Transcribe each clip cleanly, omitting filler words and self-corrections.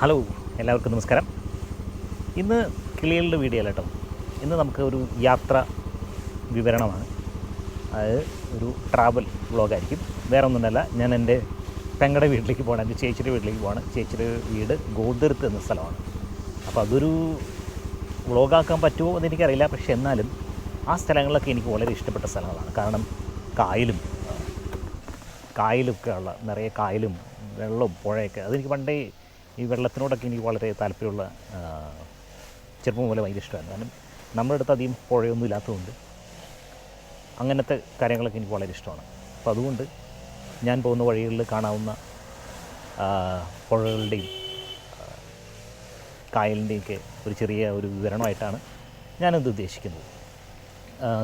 Hello, എല്ലാവർക്കും നമസ്കാരം. ഇന്ന് കിളികളുടെ വീഡിയോ അല്ല കേട്ടോ. ഇന്ന് നമുക്ക് ഒരു യാത്ര വിവരണമാണ്. അത് ഒരു ട്രാവൽ വ്ളോഗായിരിക്കും. വേറെ ഒന്നുമല്ല, ഞാൻ എൻ്റെ പെങ്ങളുടെ വീട്ടിലേക്ക് പോകണം, എൻ്റെ ചേച്ചിയുടെ വീട്ടിലേക്ക് പോകണം. ചേച്ചിയുടെ വീട് ഗോതിർത്ത് എന്ന സ്ഥലമാണ്. അപ്പോൾ അതൊരു വ്ളോഗാക്കാൻ പറ്റുമോ എന്ന് എനിക്കറിയില്ല. പക്ഷേ എന്നാലും ആ സ്ഥലങ്ങളൊക്കെ എനിക്ക് വളരെ ഇഷ്ടപ്പെട്ട സ്ഥലങ്ങളാണ്. കാരണം കായലൊക്കെ ഉള്ള നിറയെ കായലും വെള്ളവും പുഴയൊക്കെ, അതെനിക്ക് പണ്ടേ ഈ വെള്ളത്തിനോടൊക്കെ എനിക്ക് വളരെ താല്പര്യമുള്ള ചെറുപ്പം പോലെ ഭയങ്കര ഇഷ്ടമാണ്. കാരണം നമ്മുടെ അടുത്ത് അധികം പുഴയൊന്നും ഇല്ലാത്തതുകൊണ്ട് അങ്ങനത്തെ കാര്യങ്ങളൊക്കെ എനിക്ക് വളരെ ഇഷ്ടമാണ്. അപ്പോൾ അതുകൊണ്ട് ഞാൻ പോകുന്ന വഴികളിൽ കാണാവുന്ന പുഴകളുടെയും കായലിൻ്റെയൊക്കെ ഒരു ചെറിയ ഒരു വിവരണമായിട്ടാണ് ഞാനത് ഉദ്ദേശിക്കുന്നത്.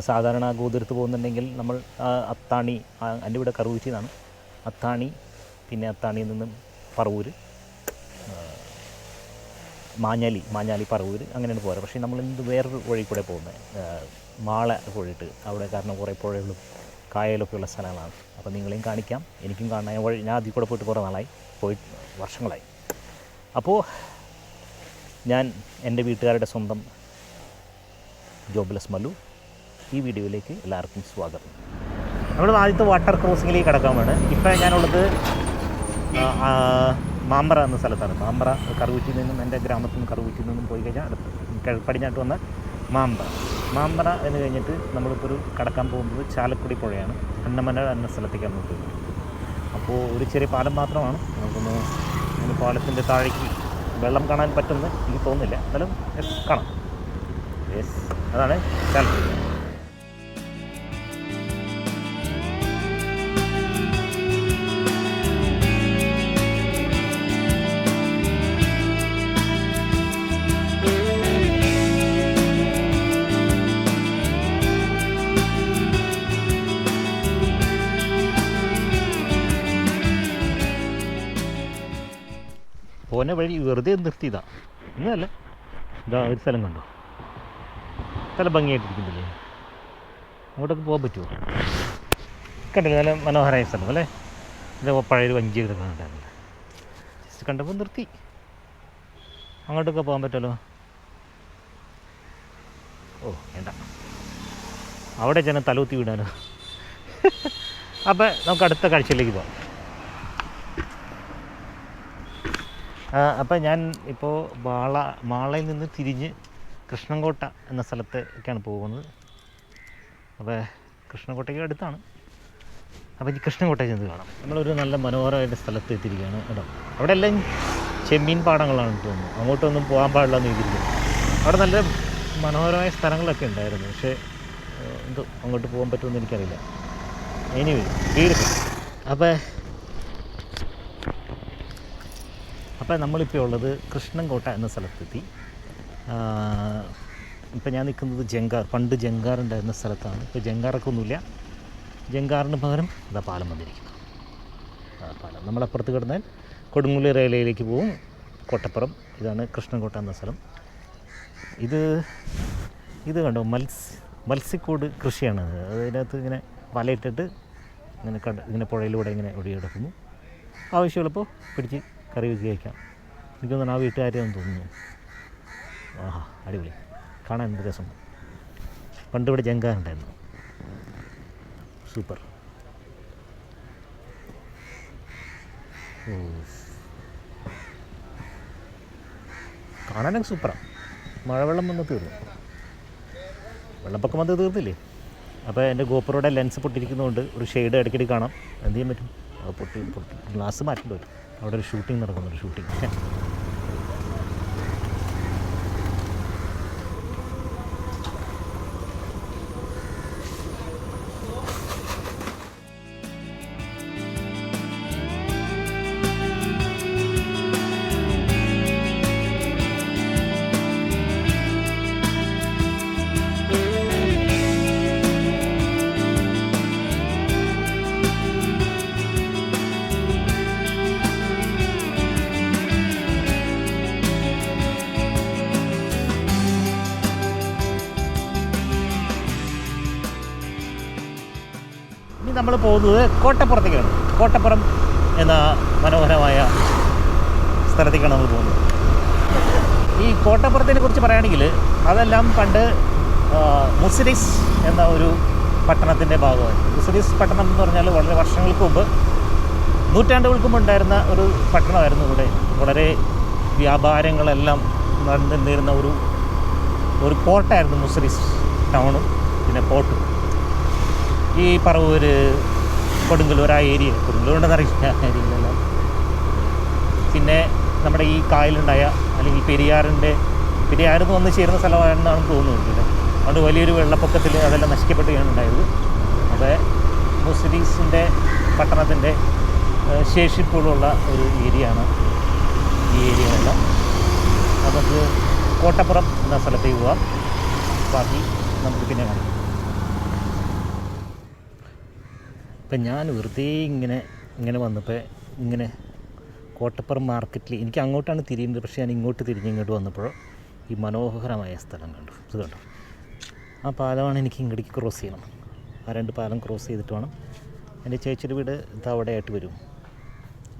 സാധാരണ ഗോതിർത്ത് പോകുന്നുണ്ടെങ്കിൽ നമ്മൾ അത്താണി, എൻ്റെ ഇവിടെ കറുകുറ്റി എന്നാണ്, അത്താണി, പിന്നെ അത്താണിയിൽ നിന്നും പറവൂർ, മാഞ്ഞാലി പറവൂർ, അങ്ങനെയാണ് പോരാ. പക്ഷേ നമ്മളിത് വേറൊരു വഴി കൂടെ പോകുന്നത്, മാള പോയിട്ട് അവിടെ, കാരണം കുറേ പുഴകളും കായലൊക്കെ ഉള്ള സ്ഥലങ്ങളാണ്. അപ്പോൾ നിങ്ങളെയും കാണിക്കാം, എനിക്കും കാണാൻ വഴി. ഞാൻ അതിൽ കൂടെ പോയിട്ട് കുറേ നാളായി, വർഷങ്ങളായി. അപ്പോൾ ഞാൻ എൻ്റെ വീട്ടുകാരുടെ സ്വന്തം ജോബ്ലെസ് മല്ലു, ഈ വീഡിയോയിലേക്ക് എല്ലാവർക്കും സ്വാഗതം. നമ്മൾ ആദ്യത്തെ വാട്ടർ ക്രോസിങ്ങിലേക്ക് കിടക്കാൻ വേണം. ഇപ്പോൾ ഞാനുള്ളത് മാമ്പറ എന്ന സ്ഥലത്താണ്. മാമ്പറ കറുകുറ്റിയിൽ നിന്നും, എൻ്റെ ഗ്രാമത്തിൽ നിന്ന് കറുകുറ്റിയിൽ നിന്നും പോയി കഴിഞ്ഞാൽ അടുത്ത് പടിഞ്ഞാട്ട് വന്ന മാമ്പറ എന്ന് കഴിഞ്ഞിട്ട് നമ്മളിപ്പോൾ ഒരു കടക്കാൻ പോകുന്നത് ചാലക്കുടി പുഴയാണ്. അന്നമന എന്ന സ്ഥലത്തേക്കാണ് നമുക്ക് പോകുന്നത്. അപ്പോൾ ഒരു ചെറിയ പാലം മാത്രമാണ്. നമുക്കൊന്ന് പാലത്തിൻ്റെ താഴേക്ക് വെള്ളം കാണാൻ പറ്റുമെന്ന് എനിക്ക് തോന്നുന്നില്ല, എന്നാലും കാണാം. യെസ്, അതാണ് ചാലക്കുടി. പോന വഴി വെറുതെ നിർത്തിയതാ, ഇന്നല്ല. ഇതാ ഒരു സ്ഥലം കണ്ടോ, നല്ല ഭംഗിയായിട്ടിരിക്കുന്നില്ലേ? അങ്ങോട്ടൊക്കെ പോകാൻ പറ്റുമോ? കണ്ടില്ല, നല്ല മനോഹരമായ സ്ഥലം അല്ലേ? ഇതിൻ്റെ പഴയൊരു വഞ്ചി കിടക്കുന്നുണ്ടായിരുന്നില്ല, ജസ്റ്റ് കണ്ടപ്പോൾ നിർത്തി. അങ്ങോട്ടൊക്കെ പോകാൻ പറ്റുമല്ലോ. ഓ വേണ്ട, അവിടെ ജനം തലൂത്തി വിടാനോ. അപ്പം നമുക്ക് അടുത്ത കാഴ്ചയിലേക്ക് പോകാം. അപ്പം ഞാൻ ഇപ്പോൾ മാളയിൽ നിന്ന് തിരിഞ്ഞ് കൃഷ്ണൻകോട്ട എന്ന സ്ഥലത്തേക്കാണ് പോകുന്നത്. അപ്പോൾ കൃഷ്ണൻകോട്ടയ്ക്ക് അടുത്താണ്. അപ്പോൾ ഈ കൃഷ്ണൻകോട്ടയിൽ ചെന്ന് കാണാം. നമ്മളൊരു നല്ല മനോഹരമായിട്ട് സ്ഥലത്ത് എത്തിയിരിക്കുകയാണ് കേട്ടോ. അവിടെ എല്ലാം ചെമ്മീൻ പാടങ്ങളാണ് തോന്നുന്നു. അങ്ങോട്ടൊന്നും പോകാൻ പാടില്ലെന്ന് എഴുതിയിരിക്കുന്നു. അവിടെ നല്ല മനോഹരമായ സ്ഥലങ്ങളൊക്കെ ഉണ്ടായിരുന്നു, പക്ഷേ എന്തോ അങ്ങോട്ട് പോകാൻ പറ്റുമെന്ന് എനിക്കറിയില്ല. എനിവേ വീട്. അപ്പോൾ നമ്മളിപ്പോൾ ഉള്ളത് കൃഷ്ണൻകോട്ട എന്ന സ്ഥലത്തെത്തി. ഇപ്പം ഞാൻ നിൽക്കുന്നത് പണ്ട് ജങ്കാർ ഉണ്ടായിരുന്ന സ്ഥലത്താണ്. ഇപ്പോൾ ജങ്കാറൊക്കെ ഒന്നുമില്ല. ജങ്കാറിന് പകരം ഇതാ പാലം വന്നിരിക്കുന്നു. പാലം നമ്മളപ്പുറത്ത് കിടന്നാൽ കൊടുങ്ങല്ലൂർ റെയിൽവേയിലേക്ക് പോകും. കോട്ടപ്പുറം, ഇതാണ് കൃഷ്ണൻകോട്ട എന്ന സ്ഥലം. ഇത് കണ്ടോ, മത്സ്യക്കൂട് കൃഷിയാണ്. അതിനകത്ത് ഇങ്ങനെ വലയിട്ടിട്ട് ഇങ്ങനെ പുഴയിലൂടെ ഇങ്ങനെ ഒഴുകിയെടുക്കുന്നു. ആവശ്യമുള്ളപ്പോൾ പിടിച്ച് കറി വെച്ച് കഴിക്കാം. എനിക്ക് തോന്നുന്നു ആ വീട്ടുകാരെയാണെന്ന് തോന്നുന്നു. ആഹാ, അടിപൊളി, കാണാൻ എന്ത് രസം. പണ്ട് ഇവിടെ ജങ്കാറുണ്ടായിരുന്നു. സൂപ്പർ. ഓ, കാണാനൊക്കെ സൂപ്പറാണ്. മഴവെള്ളം വന്ന് തീർന്നു, വെള്ളപ്പൊക്കം വന്ന് തീർന്നില്ലേ. അപ്പോൾ എൻ്റെ ഗോപ്രോയുടെ ലെൻസ് പൊട്ടിയിരിക്കുന്നതുകൊണ്ട് ഒരു ഷെയ്ഡ് ഇടയ്ക്കിടയ്ക്ക് കാണാം. എന്ത് ചെയ്യാൻ പറ്റും, പൊട്ടി ഗ്ലാസ് മാറ്റേണ്ടി വരും. അവിടെ ഒരു ഷൂട്ടിംഗ് നടക്കുന്നുണ്ട്, ഷൂട്ടിംഗ്. നമ്മൾ പോകുന്നത് കോട്ടപ്പുറത്തേക്കാണ്. കോട്ടപ്പുറം എന്ന മനോഹരമായ സ്ഥലത്തേക്കാണ് നമ്മൾ പോകുന്നത്. ഈ കോട്ടപ്പുറത്തിനെ കുറിച്ച് പറയുകയാണെങ്കിൽ അതെല്ലാം പണ്ട് മുസിരിസ് എന്ന ഒരു പട്ടണത്തിൻ്റെ ഭാഗമായി. മുസിരിസ് പട്ടണം എന്ന് പറഞ്ഞാൽ വളരെ വർഷങ്ങൾക്ക് മുമ്പ്, നൂറ്റാണ്ടുകൾക്ക് മുമ്പ് ഉണ്ടായിരുന്ന ഒരു പട്ടണമായിരുന്നു. ഇവിടെ വളരെ വ്യാപാരങ്ങളെല്ലാം നടന്നിരുന്ന ഒരു പോർട്ടായിരുന്നു മുസിരിസ് ടൗണും പിന്നെ പോർട്ടും. ഈ പറവൂർ, കൊടുങ്ങല്ലൂർ, ആ ഏരിയ, കൊടുങ്ങല്ലൂരുണ്ടെന്ന് അറിയില്ല ഏരിയയിലെല്ലാം. പിന്നെ നമ്മുടെ ഈ കായലുണ്ടായ അല്ലെങ്കിൽ പെരിയാറിന്ന് വന്ന് ചേരുന്ന സ്ഥലമാണെന്നാണ് തോന്നുന്നത്. അതുകൊണ്ട് വലിയൊരു വെള്ളപ്പൊക്കത്തിൽ അതെല്ലാം നശിക്കപ്പെടുകയാണ് ഉണ്ടായത്. അപ്പോൾ മുസിരീസിൻ്റെ പട്ടണത്തിൻ്റെ ശേഷിപ്പുള്ള ഒരു ഏരിയയാണ് ഈ ഏരിയകളെല്ലാം. നമുക്ക് കോട്ടപ്പുറം എന്ന സ്ഥലത്തേക്ക് പോകാം. ബാക്കി നമുക്ക് പിന്നെ കാണാം. ഇപ്പം ഞാൻ വെറുതെ ഇങ്ങനെ വന്നപ്പോൾ ഇങ്ങനെ കോട്ടപ്പുറം മാർക്കറ്റിൽ എനിക്ക് അങ്ങോട്ടാണ് തിരിയുന്നത്, പക്ഷേ ഞാൻ ഇങ്ങോട്ട് ഇങ്ങോട്ട് വന്നപ്പോൾ ഈ മനോഹരമായ സ്ഥലം കണ്ടു. ഇത് കണ്ടു, ആ പാലമാണ് എനിക്ക് ഇങ്ങോട്ടേക്ക് ക്രോസ് ചെയ്യണം. ആ 2 പാലം ക്രോസ് ചെയ്തിട്ട് വേണം. എൻ്റെ ചേച്ചിയുടെ വീട് ഇത് അവിടെയായിട്ട് വരും.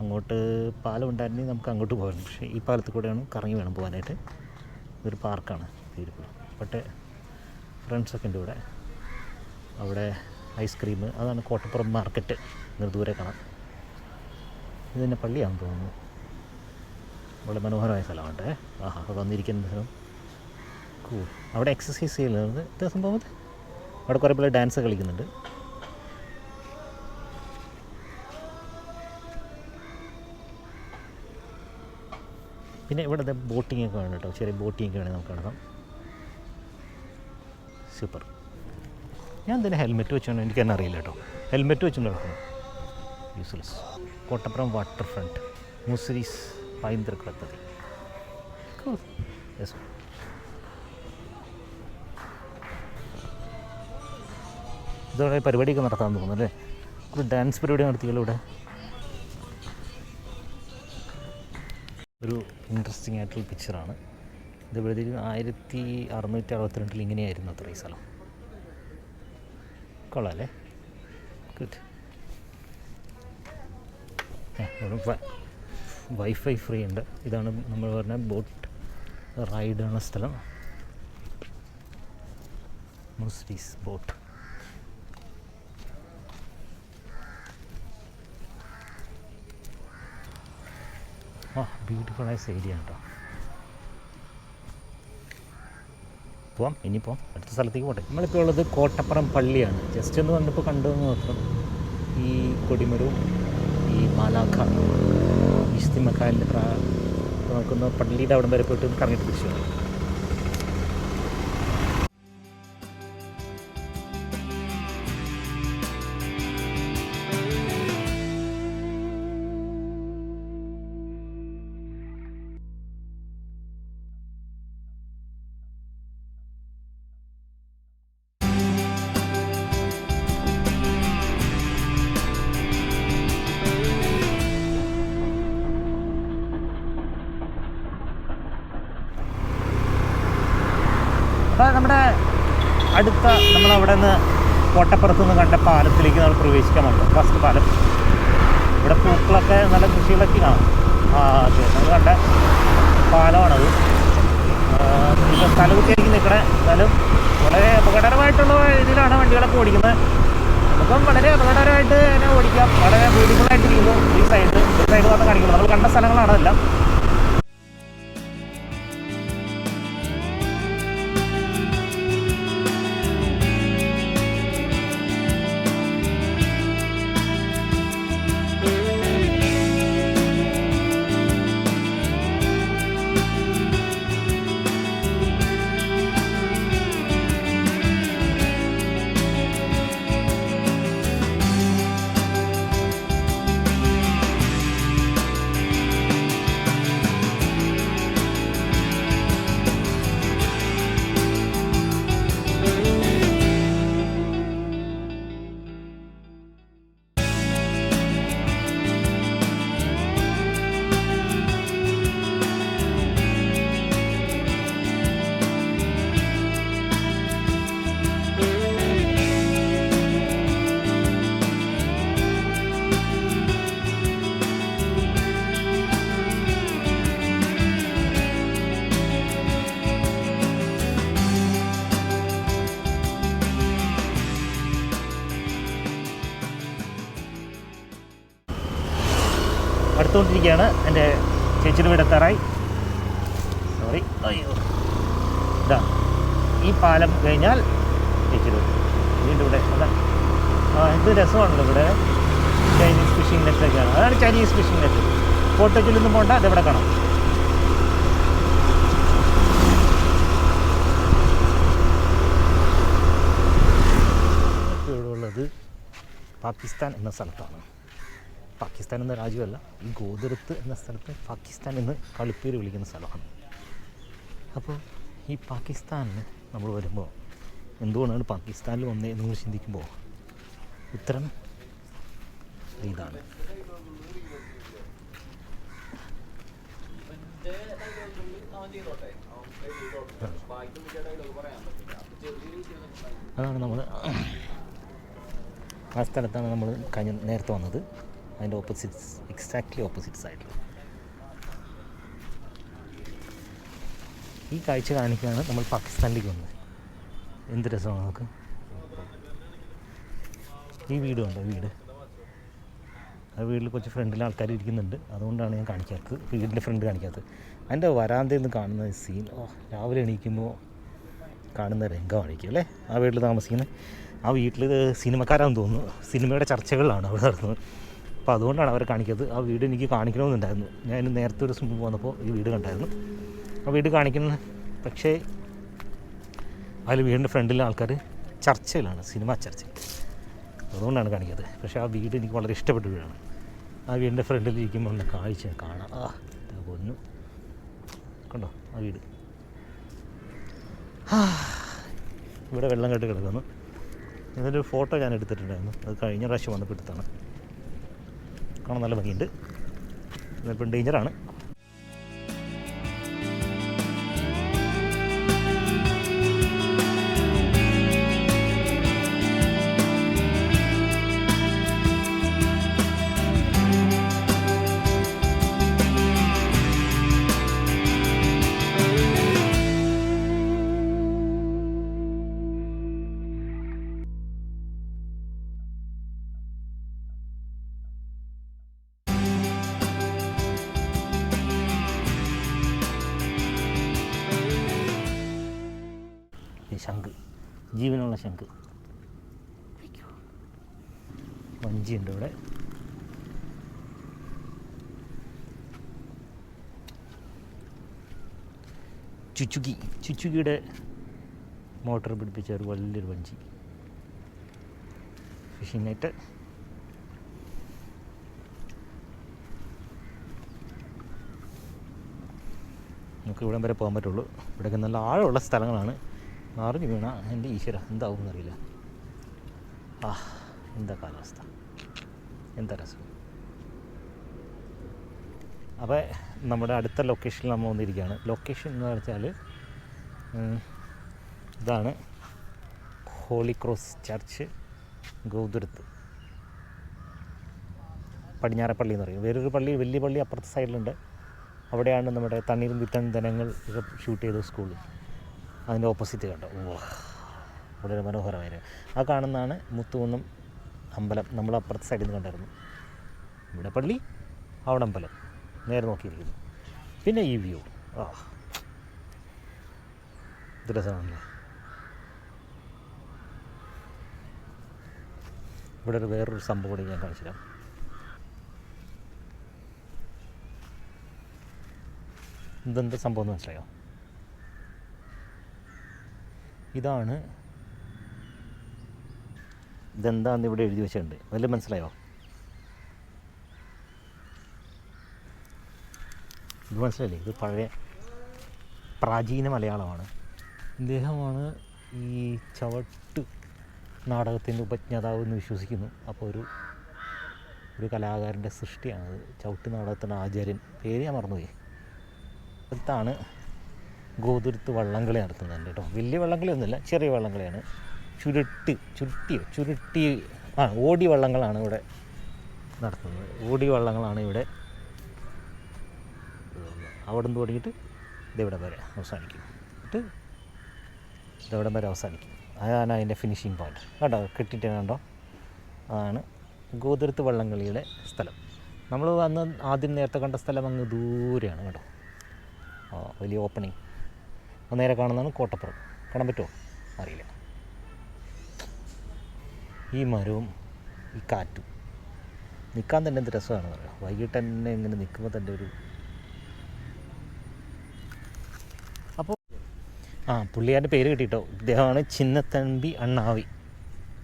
അങ്ങോട്ട് പാലം ഉണ്ടായിരുന്നെങ്കിൽ നമുക്ക് അങ്ങോട്ട് പോകാം, പക്ഷേ ഈ പാലത്തിൽ കൂടെയാണ് കറങ്ങി വേണം പോകാനായിട്ട്. ഇതൊരു പാർക്കാണ് തീരുപ്പുറം. പക്ഷേ ഫ്രണ്ട്സൊക്കെ ഉണ്ട് ഇവിടെ. അവിടെ ഐസ്ക്രീം, അതാണ് കോട്ടപ്പുറം മാർക്കറ്റ്. ദൂരെ കാണാം. ഇത് തന്നെ പള്ളിയാണെന്ന് തോന്നുന്നു. വളരെ മനോഹരമായ സ്ഥലമാണ്. അവിടെ വന്നിരിക്കുന്ന സ്ഥലം കൂൾ. അവിടെ എക്സസൈസ് ചെയ്യുന്നത് ഇത് സംഭവം. അവിടെ കുറേ പേര് ഡാൻസ് കളിക്കുന്നുണ്ട്. പിന്നെ ഇവിടെ ബോട്ടിംഗ് ഒക്കെ വേണം കേട്ടോ. ചെറിയ ബോട്ടിംഗ് ഒക്കെ വേണമെങ്കിൽ നമുക്ക് കാണാം. സൂപ്പർ. ഞാൻ എന്തിനാ ഹെൽമെറ്റ് വെച്ചാണ് എനിക്ക് തന്നെ അറിയില്ല കേട്ടോ. ഹെൽമെറ്റ് വെച്ച് നടക്കണം. Useless. Kottappuram water front, Muziris പൈതൃക പദ്ധതി. യെസ്. ഇതോടെ പരിപാടിയൊക്കെ നടത്താൻ തോന്നുന്നു അല്ലേ? ഒരു ഡാൻസ് പരിപാടി നടത്തിയല്ലോ ഇവിടെ. ഒരു ഇൻട്രസ്റ്റിംഗ് ആയിട്ടുള്ള പിക്ചറാണ്. ഇത് ഇവിടെ 1662 ഇങ്ങനെയായിരുന്നു അത്ര ഈ സ്ഥലം. കൊള്ളാമല്ലേ? ഗുഡ്. വൈഫൈ ഫ്രീ ഉണ്ട്. ഇതാണ് നമ്മൾ പറഞ്ഞ ബോട്ട് റൈഡാണ് സ്ഥലം. മുസിരീസ് ബോട്ട്. ബ്യൂട്ടിഫുള്ളായ ഏരിയ കേട്ടോ. പോവാം, ഇനി പോവാം, അടുത്ത സ്ഥലത്തേക്ക് പോട്ടെ. നമ്മളിപ്പോൾ ഉള്ളത് കോട്ടപ്പുറം പള്ളിയാണ്. ജസ്റ്റ് ഒന്ന് വന്നപ്പോൾ കണ്ടതെന്ന് മാത്രം. ഈ കൊടിമരവും ഈ മാലാഖ ഇസ്തിമക്കാലിൻ്റെ നോക്കുന്ന പള്ളിയുടെ അവിടം വരെ പോയിട്ട് കറങ്ങിയിട്ട് തിരിച്ചു വന്നു. അപ്പോൾ നമ്മുടെ അടുത്ത നമ്മളവിടെ നിന്ന് കോട്ടപ്പുറത്ത് നിന്ന് കണ്ട പാലത്തിലേക്ക് നമ്മൾ പ്രവേശിക്കാൻ പറ്റും. ഫസ്റ്റ് പാലം. ഇവിടെ പൂക്കളൊക്കെ നല്ല കൃഷികളൊക്കെ കാണാം. അതെ, നമ്മൾ കണ്ട പാലമാണത്. ഇപ്പോൾ സ്ഥലകുത്തിയായിരിക്കും നിൽക്കണേ. എന്നാലും വളരെ അപകടകരമായിട്ടുള്ള രീതിയിലാണ് വണ്ടികളൊക്കെ ഓടിക്കുന്നത്. നമുക്കും വളരെ അപകടകരമായിട്ട് തന്നെ ഓടിക്കാം. വളരെ ബ്യൂട്ടിഫുള്ളായിട്ടിരിക്കുന്നു. ഈ സൈഡ് മാത്രം കാണിക്കുന്നത്. നമ്മൾ കണ്ട സ്ഥലങ്ങളാണ് അതെല്ലാം. അടുത്തുകൊണ്ടിരിക്കുകയാണ്. എൻ്റെ ചേച്ചിയുടെ വീട് എത്താറായി. സോറി, അയ്യോ, ഇതാ ഈ പാലം കഴിഞ്ഞാൽ ചേച്ചിയുടെ വീണ്ടും ഇവിടെ അതാ. എന്ത് രസമാണല്ലോ ഇവിടെ. ചൈനീസ് ഫിഷിംഗ് നെറ്റൊക്കെയാണ്. അതാണ് ചൈനീസ് ഫിഷിംഗ് നെറ്റ്. ഫോട്ടോക്കിലൊന്നും പോകണ്ട, അതെവിടെ കാണാം. ഇവിടെ ഉള്ളത് പാകിസ്ഥാൻ എന്ന സ്ഥലത്താണ്. പാകിസ്ഥാൻ എന്ന രാജ്യമല്ല, ഈ ഗോതിരത്ത് എന്ന സ്ഥലത്ത് പാകിസ്ഥാൻ എന്ന് കളിപ്പേര് വിളിക്കുന്ന സ്ഥലമാണ്. അപ്പോൾ ഈ പാകിസ്ഥാനിൽ നമ്മൾ വരുമ്പോൾ എന്തുകൊണ്ടാണ് പാകിസ്ഥാനിൽ വന്നേ എന്ന് ചിന്തിക്കുമ്പോൾ ഉത്തരം ഇതാണ്. അതാണ് നമ്മൾ ആ സ്ഥലത്താണ് നമ്മൾ നേരത്തെ വന്നത്. അതിൻ്റെ എക്സാക്ട്ലി ഓപ്പോസിറ്റ് സൈഡിൽ ഈ കാഴ്ച കാണിക്കുകയാണ് നമ്മൾ പാകിസ്ഥാനിലേക്ക് വന്നത്. എന്ത് രസമാണ് നമുക്ക്. ഈ വീടുണ്ട്, വീട്. ആ വീട്ടിൽ കുറച്ച് ഫ്രണ്ടിൽ ആൾക്കാർ ഇരിക്കുന്നുണ്ട്, അതുകൊണ്ടാണ് ഞാൻ കാണിക്കാത്തത്, വീടിൻ്റെ ഫ്രണ്ട് കാണിക്കാത്തത്. അതിൻ്റെ വരാന്തയിൽ നിന്ന് കാണുന്ന സീൻ, രാവിലെ എണീക്കുമ്പോൾ കാണുന്ന രംഗമായിരിക്കും അല്ലേ. ആ വീട്ടിൽ താമസിക്കുന്നത്, ആ വീട്ടിൽ സിനിമക്കാരാണെന്ന് തോന്നുന്നു, സിനിമയുടെ ചർച്ചകളിലാണ് അവിടെ നടത്തുന്നത്. അപ്പോൾ അതുകൊണ്ടാണ് അവരെ കാണിക്കാത്തത്. ആ വീട് എനിക്ക് കാണിക്കണമെന്നുണ്ടായിരുന്നു. ഞാൻ നേരത്തെ ഒരു മുമ്പ് വന്നപ്പോൾ ഈ വീട് കണ്ടായിരുന്നു. ആ വീട് കാണിക്കുന്ന, പക്ഷേ അതിൽ വീടിൻ്റെ ഫ്രണ്ടിലെ ആൾക്കാർ ചർച്ചയിലാണ്, സിനിമ ചർച്ച. അതുകൊണ്ടാണ് കാണിക്കാത്തത്. പക്ഷേ ആ വീട് എനിക്ക് വളരെ ഇഷ്ടപ്പെട്ട വീടാണ്. ആ വീടിൻ്റെ ഫ്രണ്ടിൽ ഇരിക്കുമ്പോൾ ഉള്ള കാഴ്ച കാണാം. പൊന്നു കണ്ടോ ആ വീട്. ഇവിടെ വെള്ളം കെട്ടി കിടക്കുന്നു. ഇതിൻ്റെ ഒരു ഫോട്ടോ ഞാൻ എടുത്തിട്ടുണ്ടായിരുന്നു, അത് കഴിഞ്ഞ പ്രാവശ്യം വന്നപ്പോൾ എടുത്താണ്. കാണാൻ നല്ല ഭംഗിയുണ്ട്. ഇതിപ്പോൾ ഡേഞ്ചറാണ്. ശംഖ്, ജീവനുള്ള ശംഖ്. വഞ്ചിയുണ്ട് ഇവിടെ. ചുച്ചുകിയുടെ മോട്ടർ പിടിപ്പിച്ച ഒരു വലിയൊരു വഞ്ചി, ഫിഷിംഗ് നെറ്റ്. നമുക്ക് ഇവിടം വരെ പോകാൻ പറ്റുള്ളൂ. ഇവിടെയൊക്കെ നല്ല ആഴമുള്ള സ്ഥലങ്ങളാണ്. അറിഞ്ഞു വീണ എൻ്റെ ഈശ്വര എന്താവും എന്നറിയില്ല. എന്താ കാലാവസ്ഥ, എന്താ രസം. അപ്പോൾ നമ്മുടെ അടുത്ത ലൊക്കേഷനിൽ നമ്മൾ വന്നിരിക്കുകയാണ്. ലൊക്കേഷൻ എന്ന് വെച്ചാൽ ഇതാണ് ഹോളി ക്രോസ് ചർച്ച്, ഗോതുരത്ത്, പടിഞ്ഞാറപ്പള്ളി എന്ന് പറയും. വേറൊരു പള്ളി, വലിയ പള്ളി അപ്പുറത്തെ സൈഡിലുണ്ട്. അവിടെയാണ് നമ്മുടെ തണ്ണീരും വിത്തനങ്ങൾ ഷൂട്ട് ചെയ്ത സ്കൂൾ. അതിൻ്റെ ഓപ്പോസിറ്റ് കണ്ടോ, വളരെ മനോഹരമായ. ആ കാണുന്നതാണ് മുത്തുകുന്നം അമ്പലം. നമ്മൾ അപ്പുറത്തെ സൈഡിൽ നിന്ന് കണ്ടായിരുന്നു. ഇവിടെ പള്ളി, അവിടെ അമ്പലം, നേരെ നോക്കിയിരിക്കുന്നു. പിന്നെ ഈ വ്യൂ, ഇത് രസമാണല്ലേ. ഇവിടെ ഒരു വേറൊരു സംഭവം കൂടി ഞാൻ കാണിച്ചു തരാം. ഇതെന്താ സംഭവം എന്ന് മനസ്സിലായോ? ഇതെന്താണെന്ന് ഇവിടെ എഴുതി വെച്ചിട്ടുണ്ട്. വല്ല മനസ്സിലായോ? ഇത് മനസ്സിലായില്ലേ? ഇത് പഴയ പ്രാചീന മലയാളമാണ്. ഇദ്ദേഹമാണ് ഈ ചവിട്ട് നാടകത്തിൻ്റെ ഉപജ്ഞാതാവ് എന്ന് വിശ്വസിക്കുന്നു. അപ്പോൾ ഒരു കലാകാരൻ്റെ സൃഷ്ടിയാണത്. ചവിട്ട് നാടകത്തിൻ്റെ ആചാര്യൻ, പേര് ഞാൻ മറന്നുപോയി. അടുത്താണ് ഗോതുരത്ത് വള്ളംകളി നടത്തുന്നുണ്ട് കേട്ടോ. വലിയ വള്ളംകളിയൊന്നുമില്ല, ചെറിയ വള്ളംകളിയാണ്. ചുരുട്ടി ഓടി വള്ളങ്ങളാണ് ഇവിടെ നടത്തുന്നത്. ഓടി വള്ളങ്ങളാണ് ഇവിടെ. അവിടെ നിന്ന് തുടങ്ങിയിട്ട് ഇതെവിടെ വരെ അവസാനിക്കും. എന്നിട്ട് ഇതെവിടെ വരെ അവസാനിക്കും. അതാണ് അതിൻ്റെ ഫിനിഷിങ് പോയിൻ്റ്. കണ്ടോ, കെട്ടിട്ട് കണ്ടോ, അതാണ് ഗോതുരത്ത് വള്ളംകളിയുടെ സ്ഥലം. നമ്മൾ അന്ന് ആദ്യം നേരത്തെ കണ്ട സ്ഥലം അങ്ങ് ദൂരെയാണ് കേട്ടോ. വലിയ ഓപ്പണിങ്. നേരെ കാണുന്നതാണ് കോട്ടപ്പുറം. കാണാൻ പറ്റുമോ അറിയില്ല. ഈ മരവും ഈ കാറ്റും നിൽക്കാൻ തന്നെ എന്ത് രസമാണ് പറയാം. വൈകിട്ട് തന്നെ ഇങ്ങനെ നിൽക്കുമ്പോൾ തന്നെ ഒരു പുള്ളിയാരുടെ പേര് കിട്ടിയിട്ടോ. ഇദ്ദേഹമാണ് ചിന്നത്തമ്പി അണ്ണാവി.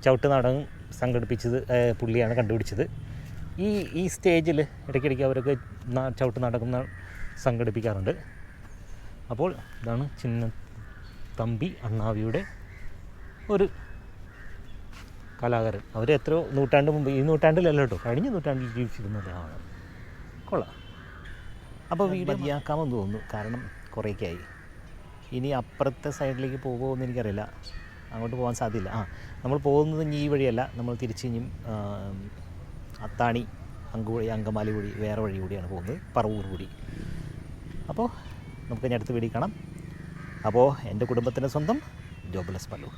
ചവിട്ട് നാടകം സംഘടിപ്പിച്ചത് പുള്ളിയാണ് കണ്ടുപിടിച്ചത്. ഈ സ്റ്റേജിൽ ഇടയ്ക്കിടയ്ക്ക് അവരൊക്കെ ചവിട്ട് നാടകം സംഘടിപ്പിക്കാറുണ്ട്. അപ്പോൾ ഇതാണ് ചിന്നത്തമ്പി അണ്ണാവിയുടെ ഒരു കലാകാരൻ. അവർ എത്രയോ നൂറ്റാണ്ട് മുമ്പ്, ഈ നൂറ്റാണ്ടിലല്ല കേട്ടോ, കഴിഞ്ഞ നൂറ്റാണ്ടിൽ ജീവിച്ചിരുന്നതാണ്. കൊള്ളാം. അപ്പോൾ വീഡിയോ മതിയാക്കാമെന്ന് തോന്നുന്നു, കാരണം കുറേയൊക്കെ ആയി. ഇനി അപ്പുറത്തെ സൈഡിലേക്ക് പോകുമോ എന്ന് എനിക്കറിയില്ല. അങ്ങോട്ട് പോകാൻ സാധ്യതയില്ല. നമ്മൾ പോകുന്നത് ഇനി ഈ വഴിയല്ല, നമ്മൾ തിരിച്ച് ഇനിയും അത്താണി അങ്കമാലി വഴി വേറെ വഴി കൂടിയാണ് പോകുന്നത്, പറവൂർ കൂടി. അപ്പോൾ നമുക്ക് ഇനി അടുത്ത വീഡിയോ കാണാം. അപ്പോൾ എൻ്റെ കുടുംബത്തിൻ്റെ സ്വന്തം ജോബ്ലെസ് മല്ലു.